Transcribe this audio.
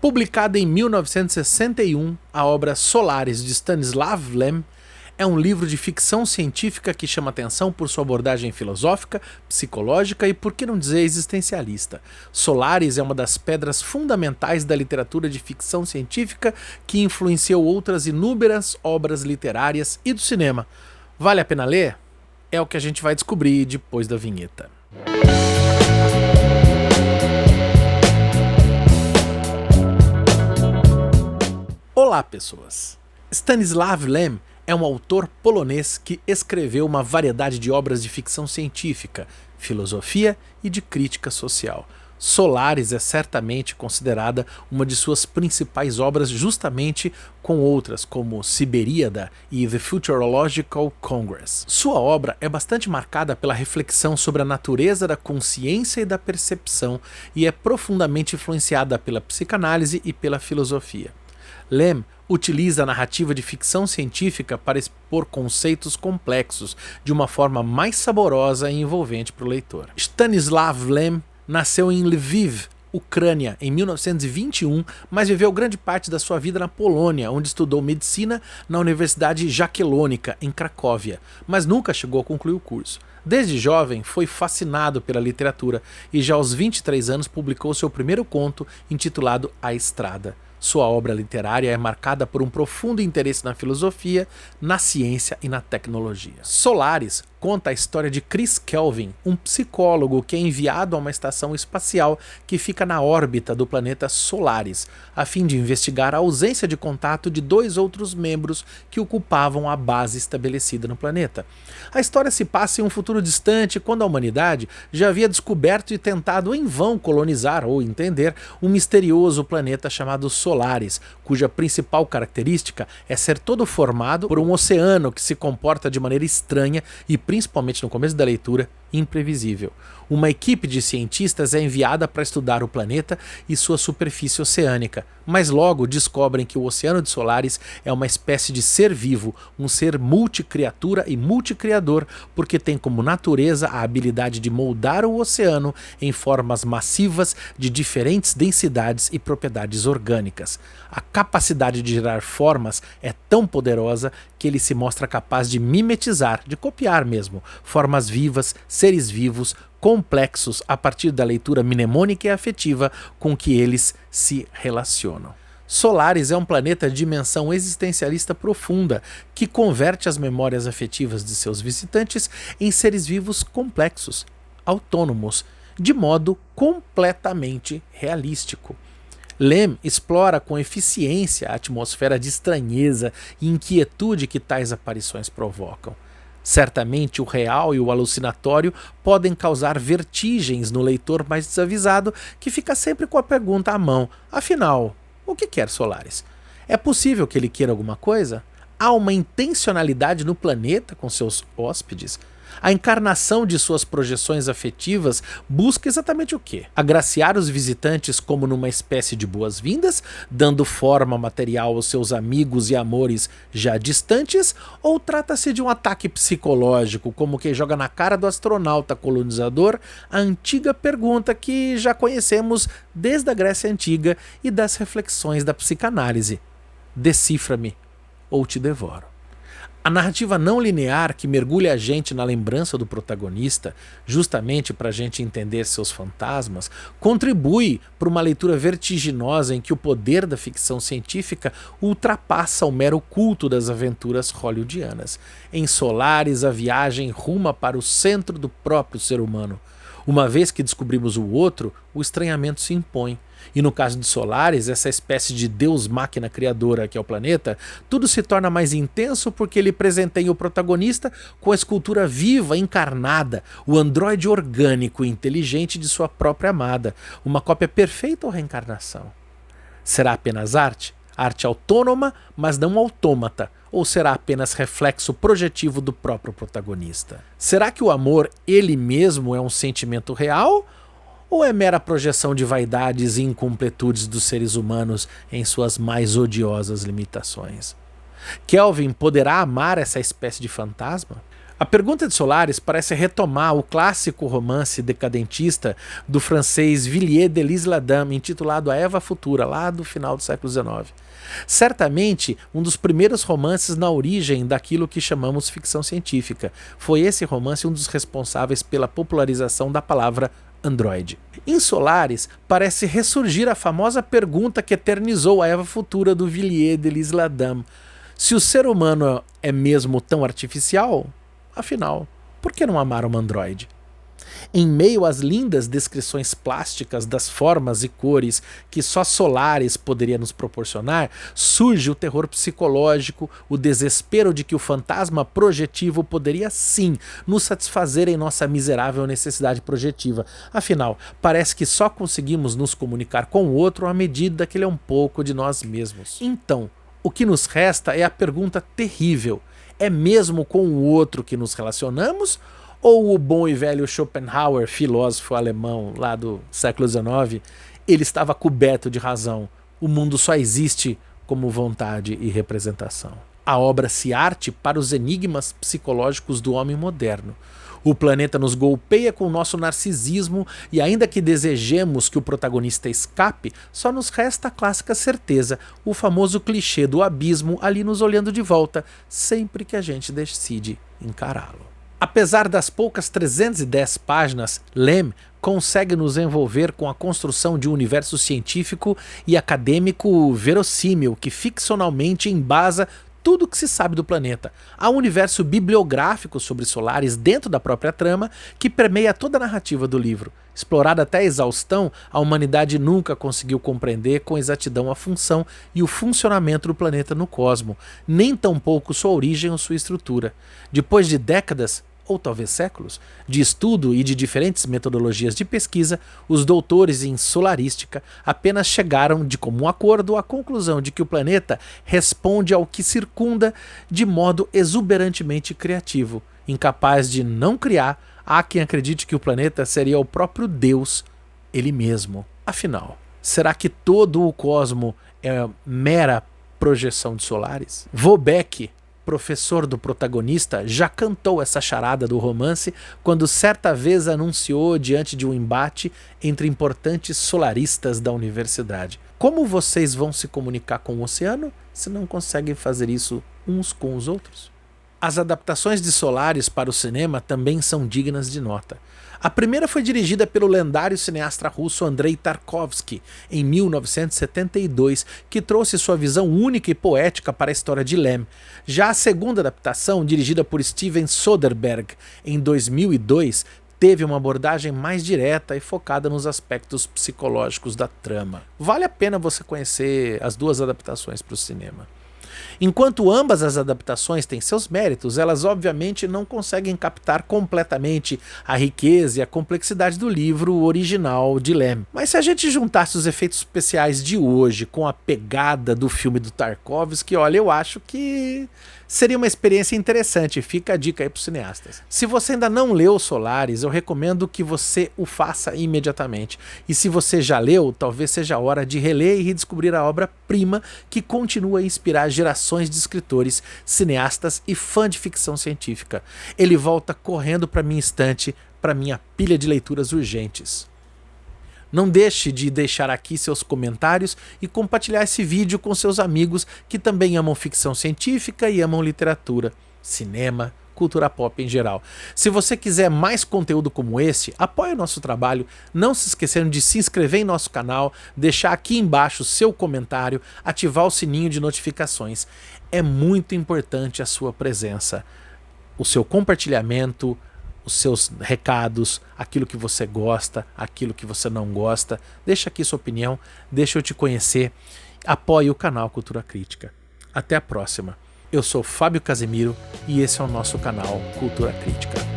Publicada em 1961, a obra Solaris de Stanislav Lem é um livro de ficção científica que chama atenção por sua abordagem filosófica, psicológica e, por que não dizer, existencialista. Solaris é uma das pedras fundamentais da literatura de ficção científica que influenciou outras inúmeras obras literárias e do cinema. Vale a pena ler? É o que a gente vai descobrir depois da vinheta. Olá, pessoas! Stanislav Lem é um autor polonês que escreveu uma variedade de obras de ficção científica, filosofia e de crítica social. Solaris é certamente considerada uma de suas principais obras, justamente com outras como Siberíada e The Futurological Congress. Sua obra é bastante marcada pela reflexão sobre a natureza da consciência e da percepção e é profundamente influenciada pela psicanálise e pela filosofia. Lem utiliza a narrativa de ficção científica para expor conceitos complexos de uma forma mais saborosa e envolvente para o leitor. Stanislav Lem nasceu em Lviv, Ucrânia, em 1921, mas viveu grande parte da sua vida na Polônia, onde estudou medicina na Universidade Jaquelônica, em Cracóvia, mas nunca chegou a concluir o curso. Desde jovem, foi fascinado pela literatura e já aos 23 anos publicou seu primeiro conto, intitulado A Estrada. Sua obra literária é marcada por um profundo interesse na filosofia, na ciência e na tecnologia. Solaris conta a história de Chris Kelvin, um psicólogo que é enviado a uma estação espacial que fica na órbita do planeta Solaris, a fim de investigar a ausência de contato de dois outros membros que ocupavam a base estabelecida no planeta. A história se passa em um futuro distante, quando a humanidade já havia descoberto e tentado em vão colonizar ou entender um misterioso planeta chamado Solaris, cuja principal característica é ser todo formado por um oceano que se comporta de maneira estranha e, principalmente no começo da leitura, imprevisível. Uma equipe de cientistas é enviada para estudar o planeta e sua superfície oceânica, mas logo descobrem que o Oceano de Solaris é uma espécie de ser vivo, um ser multicriatura e multicriador, porque tem como natureza a habilidade de moldar o oceano em formas massivas de diferentes densidades e propriedades orgânicas. A capacidade de gerar formas é tão poderosa que ele se mostra capaz de mimetizar, de copiar mesmo, formas vivas, seres vivos, complexos a partir da leitura mnemônica e afetiva com que eles se relacionam. Solaris é um planeta de dimensão existencialista profunda que converte as memórias afetivas de seus visitantes em seres vivos complexos, autônomos, de modo completamente realístico. Lem explora com eficiência a atmosfera de estranheza e inquietude que tais aparições provocam. Certamente o real e o alucinatório podem causar vertigens no leitor mais desavisado, que fica sempre com a pergunta à mão: afinal, o que quer Solaris? É possível que ele queira alguma coisa? Há uma intencionalidade no planeta com seus hóspedes? A encarnação de suas projeções afetivas busca exatamente o quê? Agraciar os visitantes como numa espécie de boas-vindas, dando forma material aos seus amigos e amores já distantes? Ou trata-se de um ataque psicológico, como quem joga na cara do astronauta colonizador a antiga pergunta que já conhecemos desde a Grécia Antiga e das reflexões da psicanálise: decifra-me ou te devoro. A narrativa não linear que mergulha a gente na lembrança do protagonista, justamente para a gente entender seus fantasmas, contribui para uma leitura vertiginosa em que o poder da ficção científica ultrapassa o mero culto das aventuras hollywoodianas. Em Solaris, a viagem ruma para o centro do próprio ser humano. Uma vez que descobrimos o outro, o estranhamento se impõe. E no caso de Solaris, essa espécie de deus-máquina criadora que é o planeta, tudo se torna mais intenso porque ele presenteia o protagonista com a escultura viva, encarnada, o androide orgânico e inteligente de sua própria amada, uma cópia perfeita ou reencarnação. Será apenas arte? Arte autônoma, mas não autômata? Ou será apenas reflexo projetivo do próprio protagonista? Será que o amor, ele mesmo, é um sentimento real? Ou é mera projeção de vaidades e incompletudes dos seres humanos em suas mais odiosas limitações? Kelvin poderá amar essa espécie de fantasma? A Pergunta de Solaris parece retomar o clássico romance decadentista do francês Villiers de l'Isle-Adam, intitulado A Eva Futura, lá do final do século XIX. Certamente, um dos primeiros romances na origem daquilo que chamamos ficção científica. Foi esse romance um dos responsáveis pela popularização da palavra androide. Em Solaris, parece ressurgir a famosa pergunta que eternizou a Eva Futura do Villiers de l'Isle-Adam. Se o ser humano é mesmo tão artificial, afinal, por que não amar uma androide? Em meio às lindas descrições plásticas das formas e cores que só Solaris poderia nos proporcionar, surge o terror psicológico, o desespero de que o fantasma projetivo poderia sim nos satisfazer em nossa miserável necessidade projetiva. Afinal, parece que só conseguimos nos comunicar com o outro à medida que ele é um pouco de nós mesmos. Então, o que nos resta é a pergunta terrível: é mesmo com o outro que nos relacionamos? Ou o bom e velho Schopenhauer, filósofo alemão lá do século XIX, ele estava coberto de razão. O mundo só existe como vontade e representação. A obra se arte para os enigmas psicológicos do homem moderno. O planeta nos golpeia com o nosso narcisismo e ainda que desejemos que o protagonista escape, só nos resta a clássica certeza, o famoso clichê do abismo ali nos olhando de volta, sempre que a gente decide encará-lo. Apesar das poucas 310 páginas, Lem consegue nos envolver com a construção de um universo científico e acadêmico verossímil que ficcionalmente embasa tudo o que se sabe do planeta. Há um universo bibliográfico sobre Solaris dentro da própria trama que permeia toda a narrativa do livro. Explorada até a exaustão, a humanidade nunca conseguiu compreender com exatidão a função e o funcionamento do planeta no cosmos, nem tampouco sua origem ou sua estrutura. Depois de décadas, ou talvez séculos, de estudo e de diferentes metodologias de pesquisa, os doutores em solarística apenas chegaram de comum acordo à conclusão de que o planeta responde ao que circunda de modo exuberantemente criativo. Incapaz de não criar, há quem acredite que o planeta seria o próprio Deus, ele mesmo. Afinal, será que todo o cosmo é mera projeção de Solaris? Vobeck, professor do protagonista, já cantou essa charada do romance quando certa vez anunciou diante de um embate entre importantes solaristas da universidade. Como vocês vão se comunicar com o oceano se não conseguem fazer isso uns com os outros? As adaptações de Solaris para o cinema também são dignas de nota. A primeira foi dirigida pelo lendário cineasta russo Andrei Tarkovsky, em 1972, que trouxe sua visão única e poética para a história de Lem. Já a segunda adaptação, dirigida por Steven Soderbergh, em 2002, teve uma abordagem mais direta e focada nos aspectos psicológicos da trama. Vale a pena você conhecer as duas adaptações para o cinema. Enquanto ambas as adaptações têm seus méritos, elas obviamente não conseguem captar completamente a riqueza e a complexidade do livro original de Lem. Mas se a gente juntasse os efeitos especiais de hoje com a pegada do filme do Tarkovsky, olha, eu acho que seria uma experiência interessante. Fica a dica aí para os cineastas. Se você ainda não leu Solaris, eu recomendo que você o faça imediatamente. E se você já leu, talvez seja a hora de reler e redescobrir a obra-prima que continua a inspirar gerações de escritores, cineastas e fãs de ficção científica. Ele volta correndo para minha estante, para minha pilha de leituras urgentes. Não deixe de deixar aqui seus comentários e compartilhar esse vídeo com seus amigos que também amam ficção científica e amam literatura, cinema, cultura pop em geral. Se você quiser mais conteúdo como esse, apoie o nosso trabalho, não se esquecendo de se inscrever em nosso canal, deixar aqui embaixo seu comentário, ativar o sininho de notificações. É muito importante a sua presença, o seu compartilhamento, os seus recados, aquilo que você gosta, aquilo que você não gosta. Deixa aqui sua opinião, deixa eu te conhecer. Apoie o canal Cultura Crítica. Até a próxima. Eu sou Fábio Casemiro e esse é o nosso canal Cultura Crítica.